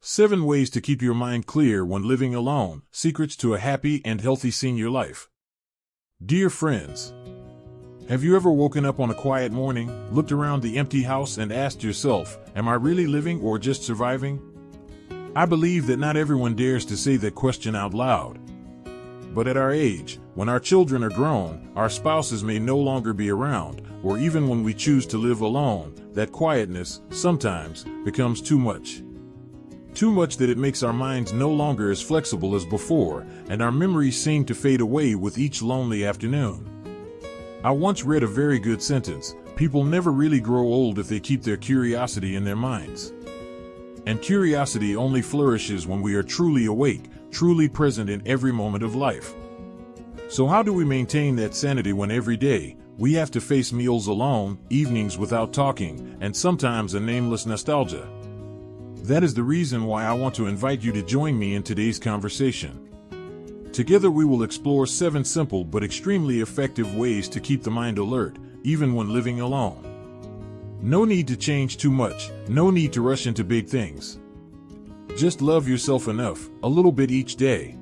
7 Ways to Keep Your Mind Clear When Living Alone. Secrets to a Happy and Healthy Senior Life. Dear friends, have you ever woken up on a quiet morning, looked around the empty house and asked yourself, am I really living or just surviving? I believe that not everyone dares to say that question out loud. But at our age, when our children are grown, our spouses may no longer be around, or even when we choose to live alone, that quietness, sometimes, becomes too much. Too much that it makes our minds no longer as flexible as before, and our memories seem to fade away with each lonely afternoon. I once read a very good sentence: people never really grow old if they keep their curiosity in their minds. And curiosity only flourishes when we are truly awake, truly present in every moment of life. So how do we maintain that sanity when every day we have to face meals alone, evenings without talking, and sometimes a nameless nostalgia? That is the reason why I want to invite you to join me in today's conversation. Together we will explore 7 simple but extremely effective ways to keep the mind alert, even when living alone. No need to change too much, no need to rush into big things. Just love yourself enough, a little bit each day.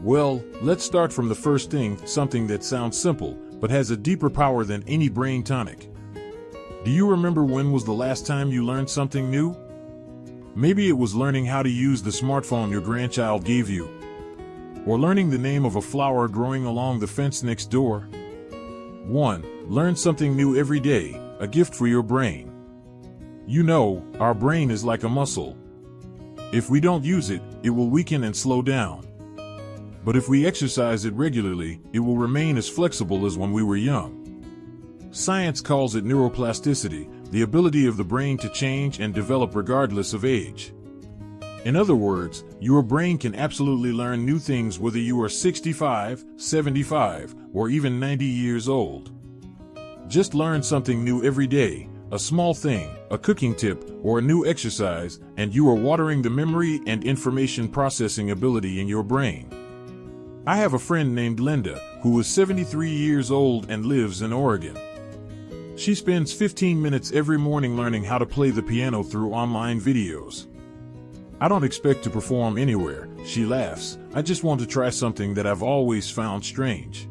Well, let's start from the first thing, something that sounds simple, but has a deeper power than any brain tonic. Do you remember when was the last time you learned something new? Maybe it was learning how to use the smartphone your grandchild gave you, or learning the name of a flower growing along the fence next door. 1. Learn something new every day, a gift for your brain. You know, our brain is like a muscle. If we don't use it, it will weaken and slow down. But if we exercise it regularly, it will remain as flexible as when we were young. Science calls it neuroplasticity, the ability of the brain to change and develop regardless of age. In other words, your brain can absolutely learn new things whether you are 65, 75, or even 90 years old. Just learn something new every day, a small thing, a cooking tip, or a new exercise, and you are watering the memory and information processing ability in your brain. I have a friend named Linda, who is 73 years old and lives in Oregon. She spends 15 minutes every morning learning how to play the piano through online videos. I don't expect to perform anywhere, she laughs. I just want to try something that I've always found strange.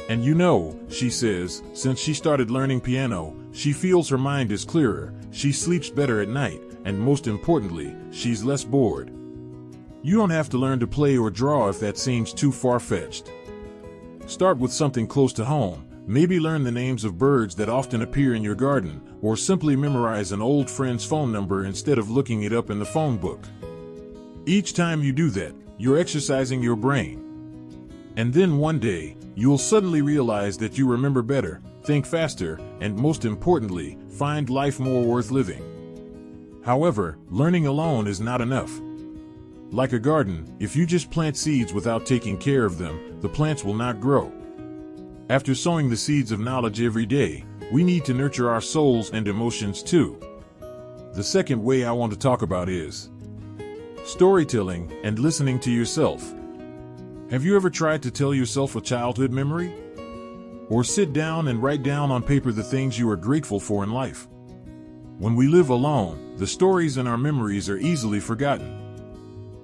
And you know, she says, since she started learning piano, she feels her mind is clearer, she sleeps better at night, and most importantly, she's less bored. You don't have to learn to play or draw if that seems too far-fetched. Start with something close to home. Maybe learn the names of birds that often appear in your garden, or simply memorize an old friend's phone number instead of looking it up in the phone book. Each time you do that, you're exercising your brain. And then one day, you'll suddenly realize that you remember better, think faster, and most importantly, find life more worth living. However, learning alone is not enough. Like a garden, if you just plant seeds without taking care of them, the plants will not grow. After sowing the seeds of knowledge every day, we need to nurture our souls and emotions too. The second way I want to talk about is storytelling and listening to yourself. Have you ever tried to tell yourself a childhood memory? Or sit down and write down on paper the things you are grateful for in life? When we live alone, the stories in our memories are easily forgotten.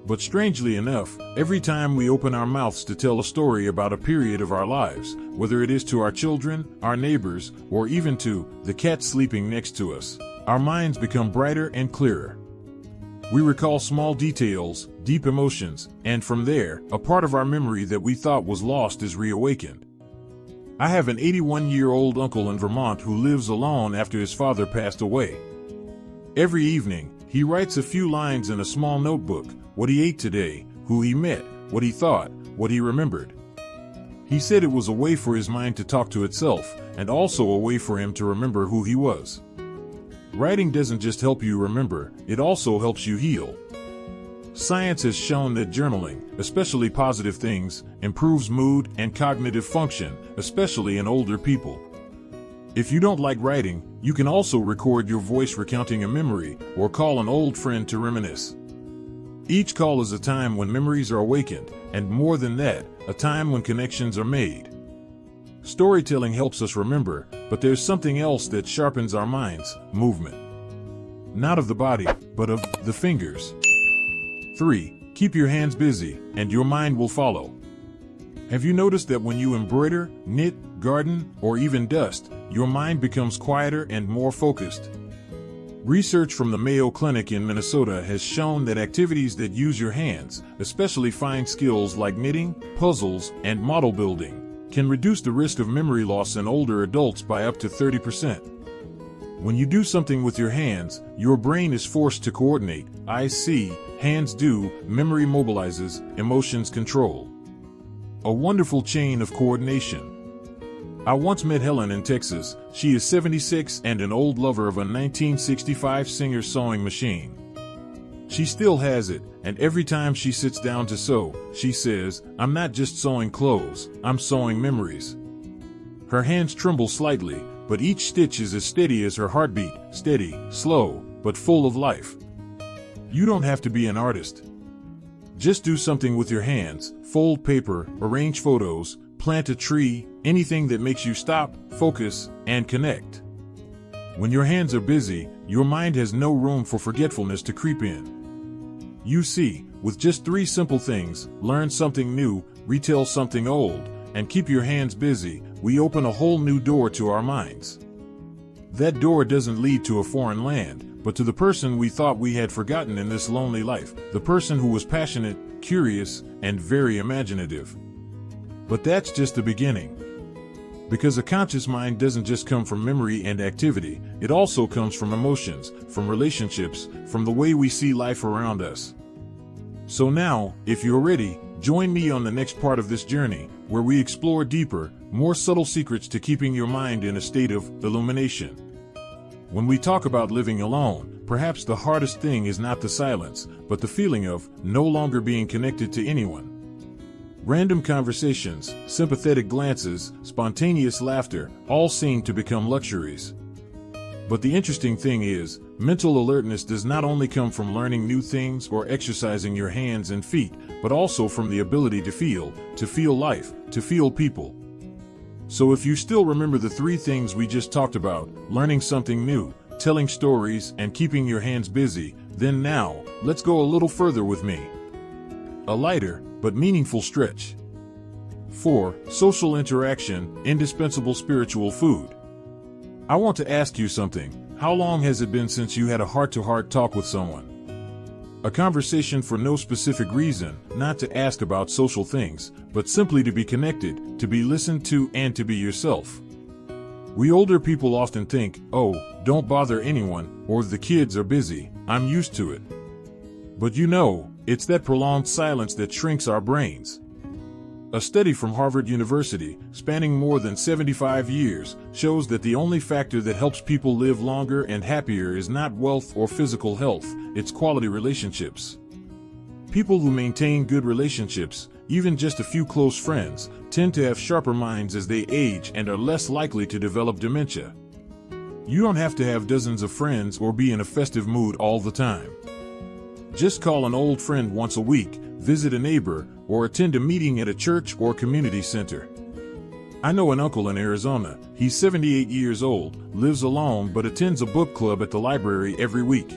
But strangely enough, every time we open our mouths to tell a story about a period of our lives, whether it is to our children, our neighbors, or even to the cat sleeping next to us, our minds become brighter and clearer. We recall small details, deep emotions, and from there, a part of our memory that we thought was lost is reawakened. I have an 81-year-old uncle in Vermont who lives alone after his father passed away. Every evening, he writes a few lines in a small notebook: what he ate today, who he met, what he thought, what he remembered. He said it was a way for his mind to talk to itself, and also a way for him to remember who he was. Writing doesn't just help you remember, it also helps you heal. Science has shown that journaling, especially positive things, improves mood and cognitive function, especially in older people. If you don't like writing, you can also record your voice recounting a memory, or call an old friend to reminisce. Each call is a time when memories are awakened, and more than that, a time when connections are made. Storytelling helps us remember, but there's something else that sharpens our minds: movement. Not of the body, but of the fingers. 3. Keep your hands busy, and your mind will follow. Have you noticed that when you embroider, knit, garden, or even dust, your mind becomes quieter and more focused? Research from the Mayo Clinic in Minnesota has shown that activities that use your hands, especially fine skills like knitting, puzzles, and model building, can reduce the risk of memory loss in older adults by up to 30%. When you do something with your hands, your brain is forced to coordinate. Eyes see, hands do, memory mobilizes, emotions control. A wonderful chain of coordination. I once met Helen in Texas. She is 76 and an old lover of a 1965 Singer sewing machine. She still has it, and every time she sits down to sew, she says, "I'm not just sewing clothes, I'm sewing memories." Her hands tremble slightly, but each stitch is as steady as her heartbeat, steady, slow, but full of life. You don't have to be an artist. Just do something with your hands, fold paper, arrange photos, plant a tree, anything that makes you stop, focus, and connect. When your hands are busy, your mind has no room for forgetfulness to creep in. You see, with just 3 simple things, learn something new, retell something old, and keep your hands busy, we open a whole new door to our minds. That door doesn't lead to a foreign land, but to the person we thought we had forgotten in this lonely life, the person who was passionate, curious, and very imaginative. But that's just the beginning. Because a conscious mind doesn't just come from memory and activity, it also comes from emotions, from relationships, from the way we see life around us. So now, if you're ready, join me on the next part of this journey, where we explore deeper, more subtle secrets to keeping your mind in a state of illumination. When we talk about living alone, perhaps the hardest thing is not the silence, but the feeling of no longer being connected to anyone. Random conversations, sympathetic glances, spontaneous laughter, all seem to become luxuries. But the interesting thing is, mental alertness does not only come from learning new things or exercising your hands and feet, but also from the ability to feel life, to feel people. So if you still remember the 3 things we just talked about, learning something new, telling stories, and keeping your hands busy, then now, let's go a little further with me. A lighter, but meaningful stretch. 4. Social interaction, indispensable spiritual food. I want to ask you something. How long has it been since you had a heart-to-heart talk with someone? A conversation for no specific reason, not to ask about social things, but simply to be connected, to be listened to, and to be yourself. We older people often think, "Oh, don't bother anyone," or "the kids are busy, I'm used to it." But you know, it's that prolonged silence that shrinks our brains. A study from Harvard University, spanning more than 75 years, shows that the only factor that helps people live longer and happier is not wealth or physical health, it's quality relationships. People who maintain good relationships, even just a few close friends, tend to have sharper minds as they age and are less likely to develop dementia. You don't have to have dozens of friends or be in a festive mood all the time. Just call an old friend once a week, visit a neighbor, or attend a meeting at a church or community center. I know an uncle in Arizona. He's 78 years old, lives alone, but attends a book club at the library every week.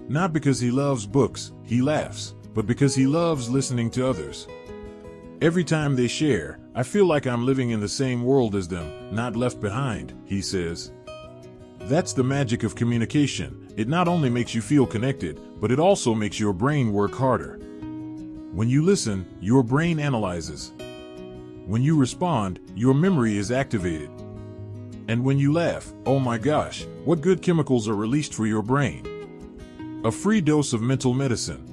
Not because he loves books, he laughs, but because he loves listening to others. Every time they share, I feel like I'm living in the same world as them, not left behind, he says. That's the magic of communication. It not only makes you feel connected, but it also makes your brain work harder. When you listen, your brain analyzes. When you respond, your memory is activated. And when you laugh, oh my gosh, what good chemicals are released for your brain. A free dose of mental medicine.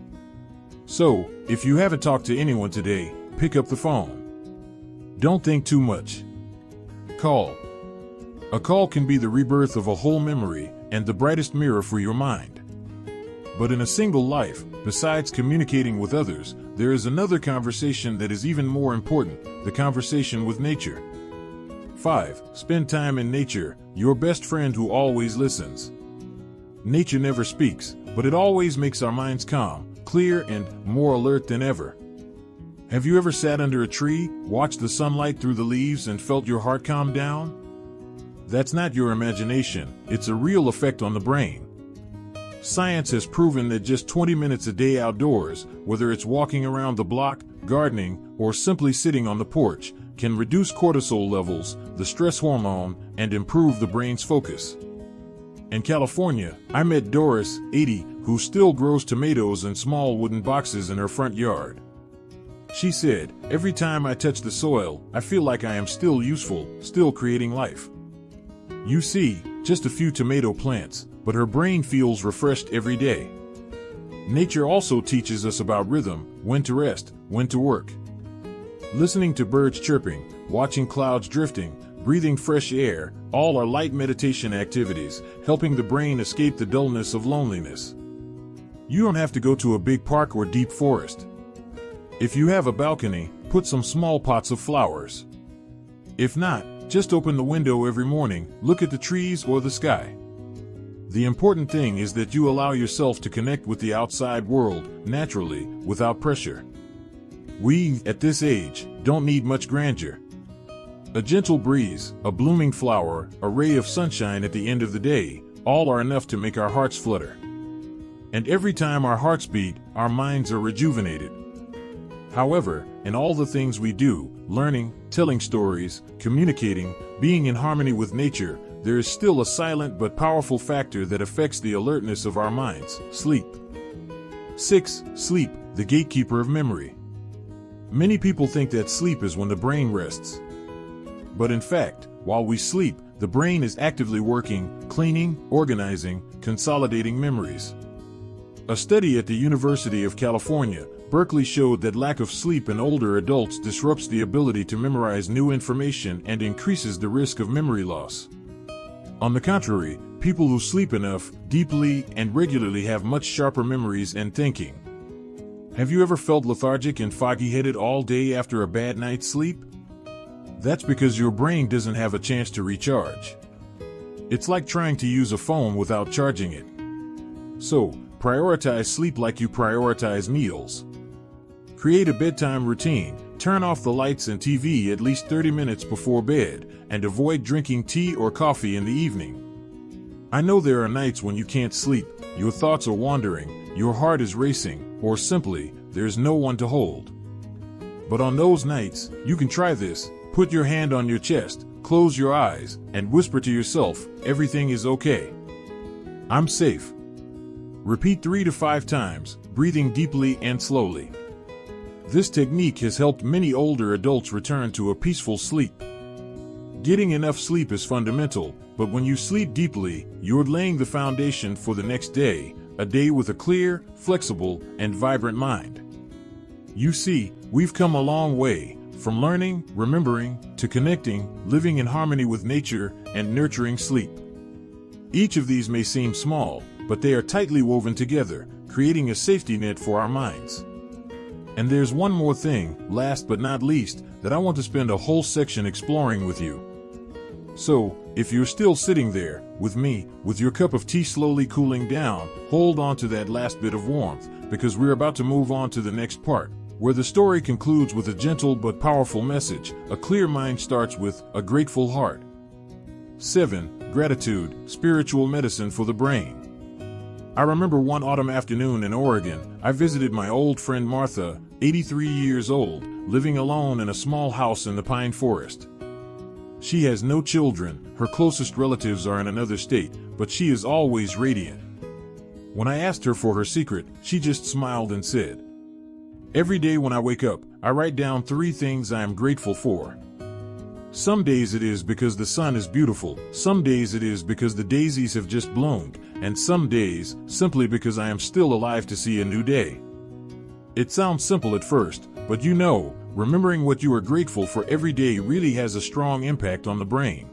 So, if you haven't talked to anyone today, pick up the phone. Don't think too much. Call. A call can be the rebirth of a whole memory and the brightest mirror for your mind. But in a single life, besides communicating with others, there is another conversation that is even more important, the conversation with nature. 5. Spend time in nature, your best friend who always listens. Nature never speaks, but it always makes our minds calm, clear, and more alert than ever. Have you ever sat under a tree, watched the sunlight through the leaves, and felt your heart calm down? That's not your imagination, it's a real effect on the brain. Science has proven that just 20 minutes a day outdoors, whether it's walking around the block, gardening, or simply sitting on the porch, can reduce cortisol levels, the stress hormone, and improve the brain's focus. In California, I met Doris, 80, who still grows tomatoes in small wooden boxes in her front yard. She said, "Every time I touch the soil, I feel like I am still useful, still creating life." You see, just a few tomato plants, but her brain feels refreshed every day. Nature also teaches us about rhythm, when to rest, when to work. Listening to birds chirping, watching clouds drifting, breathing fresh air, all are light meditation activities, helping the brain escape the dullness of loneliness. You don't have to go to a big park or deep forest. If you have a balcony, put some small pots of flowers. If not, just open the window every morning, look at the trees or the sky. The important thing is that you allow yourself to connect with the outside world, naturally, without pressure. We, at this age, don't need much grandeur. A gentle breeze, a blooming flower, a ray of sunshine at the end of the day, all are enough to make our hearts flutter. And every time our hearts beat, our minds are rejuvenated. However, in all the things we do, learning, telling stories, communicating, being in harmony with nature, there is still a silent but powerful factor that affects the alertness of our minds: sleep. 6. Sleep, the gatekeeper of memory. Many people think that sleep is when the brain rests. But in fact, while we sleep, the brain is actively working, cleaning, organizing, consolidating memories. A study at the University of California, Berkeley showed that lack of sleep in older adults disrupts the ability to memorize new information and increases the risk of memory loss. On the contrary, people who sleep enough, deeply, and regularly have much sharper memories and thinking. Have you ever felt lethargic and foggy-headed all day after a bad night's sleep? That's because your brain doesn't have a chance to recharge. It's like trying to use a phone without charging it. So, prioritize sleep like you prioritize meals. Create a bedtime routine, turn off the lights and TV at least 30 minutes before bed, and avoid drinking tea or coffee in the evening. I know there are nights when you can't sleep, your thoughts are wandering, your heart is racing, or simply, there's no one to hold. But on those nights, you can try this: put your hand on your chest, close your eyes, and whisper to yourself, "Everything is okay. I'm safe." Repeat 3 to 5 times, breathing deeply and slowly. This technique has helped many older adults return to a peaceful sleep. Getting enough sleep is fundamental, but when you sleep deeply, you're laying the foundation for the next day, a day with a clear, flexible, and vibrant mind. You see, we've come a long way, from learning, remembering, to connecting, living in harmony with nature, and nurturing sleep. Each of these may seem small, but they are tightly woven together, creating a safety net for our minds. And there's one more thing, last but not least, that I want to spend a whole section exploring with you. So, if you're still sitting there, with me, with your cup of tea slowly cooling down, hold on to that last bit of warmth, because we're about to move on to the next part, where the story concludes with a gentle but powerful message. A clear mind starts with a grateful heart. 7. Gratitude, spiritual medicine for the brain. I remember one autumn afternoon in Oregon, I visited my old friend Martha, 83 years old, living alone in a small house in the pine forest. She has no children, her closest relatives are in another state, but she is always radiant. When I asked her for her secret, she just smiled and said, "Every day when I wake up, I write down 3 things I am grateful for. Some days it is because the sun is beautiful, some days it is because the daisies have just bloomed, and some days, simply because I am still alive to see a new day." It sounds simple at first, but you know, remembering what you are grateful for every day really has a strong impact on the brain.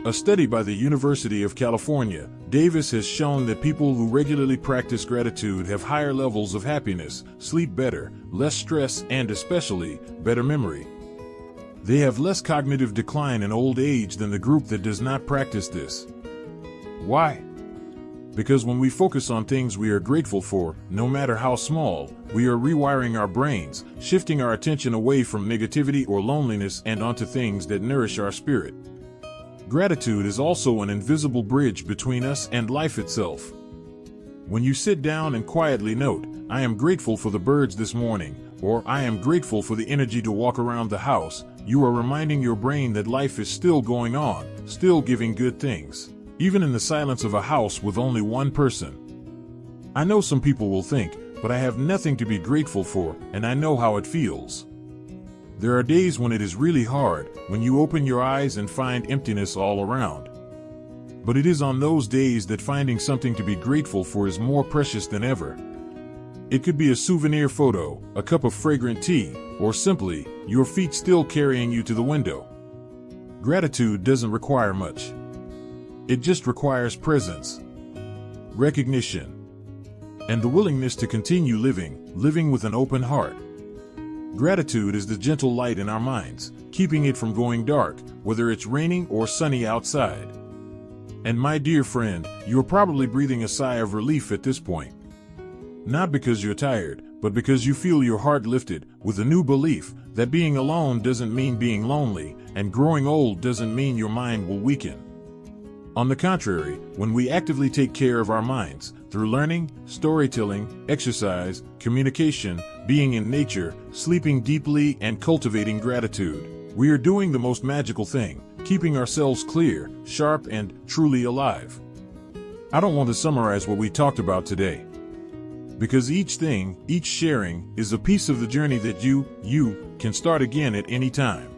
A study by the University of California, Davis has shown that people who regularly practice gratitude have higher levels of happiness, sleep better, less stress, and especially, better memory. They have less cognitive decline in old age than the group that does not practice this. Why? Because when we focus on things we are grateful for, no matter how small, we are rewiring our brains, shifting our attention away from negativity or loneliness and onto things that nourish our spirit. Gratitude is also an invisible bridge between us and life itself. When you sit down and quietly note, "I am grateful for the birds this morning," or "I am grateful for the energy to walk around the house," you are reminding your brain that life is still going on, still giving good things, even in the silence of a house with only one person. I know some people will think, "But I have nothing to be grateful for, and I know how it feels." There are days when it is really hard, when you open your eyes and find emptiness all around. But it is on those days that finding something to be grateful for is more precious than ever. It could be a souvenir photo, a cup of fragrant tea, or simply, your feet still carrying you to the window. Gratitude doesn't require much. It just requires presence, recognition, and the willingness to continue living with an open heart. Gratitude is the gentle light in our minds, keeping it from going dark, whether it's raining or sunny outside. And my dear friend, you're probably breathing a sigh of relief at this point. Not because you're tired, but because you feel your heart lifted with a new belief that being alone doesn't mean being lonely, and growing old doesn't mean your mind will weaken. On the contrary, when we actively take care of our minds, through learning, storytelling, exercise, communication, being in nature, sleeping deeply, and cultivating gratitude, we are doing the most magical thing, keeping ourselves clear, sharp, and truly alive. I don't want to summarize what we talked about today, because each thing, each sharing, is a piece of the journey that you can start again at any time.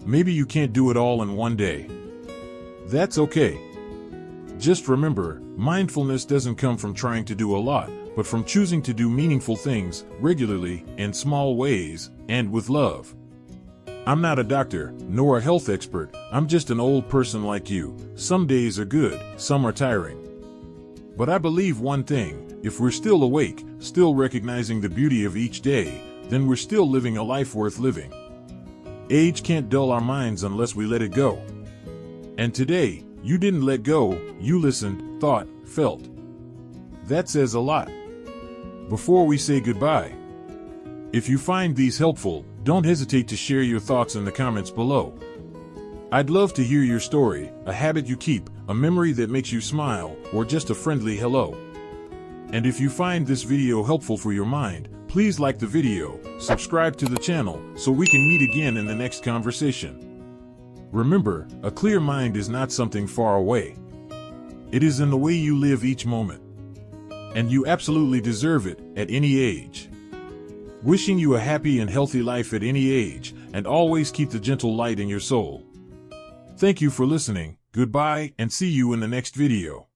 Maybe you can't do it all in one day. That's okay. Just remember, mindfulness doesn't come from trying to do a lot, but from choosing to do meaningful things, regularly, in small ways, and with love. I'm not a doctor, nor a health expert, I'm just an old person like you. Some days are good, some are tiring. But I believe one thing, if we're still awake, still recognizing the beauty of each day, then we're still living a life worth living. Age can't dull our minds unless we let it go. And today, you didn't let go, you listened, thought, felt. That says a lot. Before we say goodbye, if you find these helpful, don't hesitate to share your thoughts in the comments below. I'd love to hear your story, a habit you keep, a memory that makes you smile, or just a friendly hello. And if you find this video helpful for your mind, please like the video, subscribe to the channel, so we can meet again in the next conversation. Remember, a clear mind is not something far away. It is in the way you live each moment. And you absolutely deserve it, at any age. Wishing you a happy and healthy life at any age, and always keep the gentle light in your soul. Thank you for listening, goodbye, and see you in the next video.